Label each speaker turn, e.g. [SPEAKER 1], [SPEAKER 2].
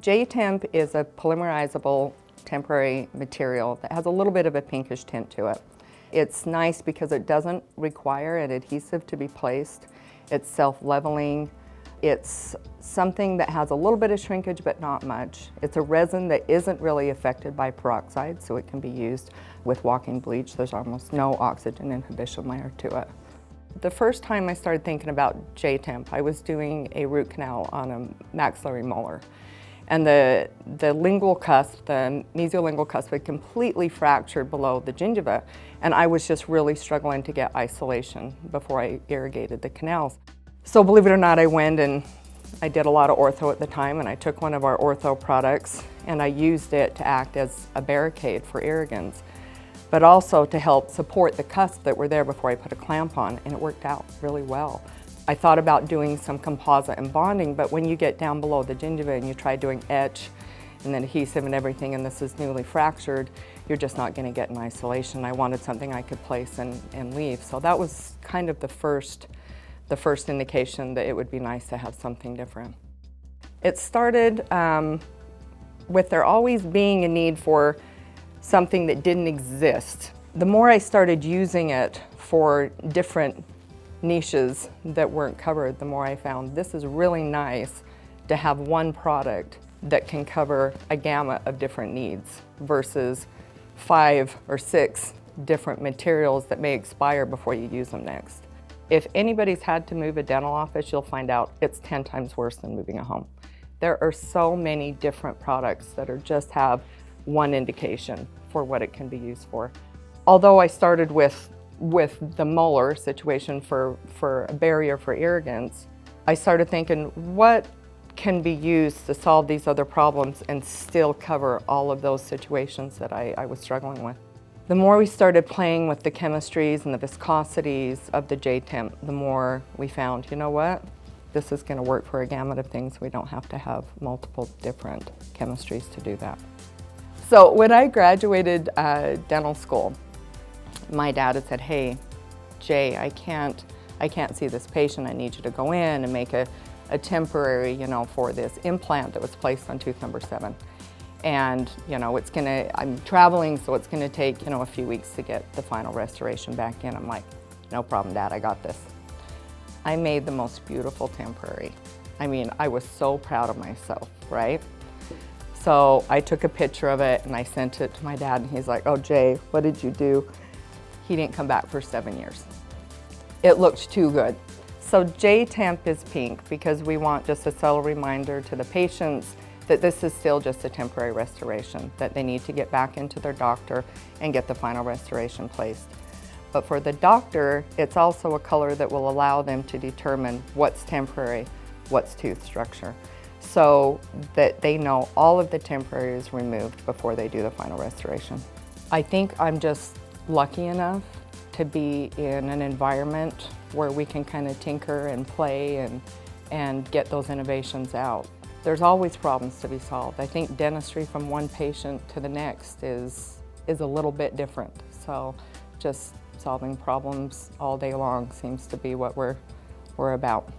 [SPEAKER 1] J-Temp is a polymerizable temporary material that has a little bit of a pinkish tint to it. It's nice because it doesn't require an adhesive to be placed. It's self-leveling. It's something that has a little bit of shrinkage, but not much. It's a resin that isn't really affected by peroxide, so it can be used with walking bleach. There's almost no oxygen inhibition layer to it. The first time I started thinking about J-Temp, I was doing a root canal on a maxillary molar. And the lingual cusp, the mesiolingual cusp, had completely fractured below the gingiva. And I was just really struggling to get isolation before I irrigated the canals. So believe it or not, I went and I did a lot of ortho at the time, and I took one of our ortho products and I used it to act as a barricade for irrigants, but also to help support the cusps that were there before I put a clamp on, and it worked out really well. I thought about doing some composite and bonding, but when you get down below the gingiva and you try doing etch and then adhesive and everything, and this is newly fractured, you're just not going to get an isolation. I wanted something I could place and leave. So that was kind of the first indication that it would be nice to have something different. It started with there always being a need for something that didn't exist. The more I started using it for different niches that weren't covered, the more I found this is really nice to have one product that can cover a gamut of different needs versus 5 or 6 different materials that may expire before you use them next. If anybody's had to move a dental office, you'll find out it's 10 times worse than moving a home. There are so many different products that are just have one indication for what it can be used for. Although I started with the molar situation for a barrier for irrigants, I started thinking, what can be used to solve these other problems and still cover all of those situations that I was struggling with? The more we started playing with the chemistries and the viscosities of the J-Temp, the more we found, you know what? This is going to work for a gamut of things. We don't have to have multiple different chemistries to do that. So when I graduated dental school, my dad had said, hey, Jay, I can't see this patient. I need you to go in and make a temporary, for this implant that was placed on tooth number 7. And, I'm traveling, so it's gonna take, a few weeks to get the final restoration back in. I'm like, no problem, Dad, I got this. I made the most beautiful temporary. I mean, I was so proud of myself, right? So I took a picture of it and I sent it to my dad, and he's like, oh, Jay, what did you do? He didn't come back for 7 years. It looked too good. So J-Temp is pink because we want just a subtle reminder to the patients that this is still just a temporary restoration, that they need to get back into their doctor and get the final restoration placed. But for the doctor, it's also a color that will allow them to determine what's temporary, what's tooth structure, so that they know all of the temporary is removed before they do the final restoration. I think I'm just lucky enough to be in an environment where we can kind of tinker and play and get those innovations out. There's always problems to be solved. I think dentistry from one patient to the next is a little bit different. So just solving problems all day long seems to be what we're about.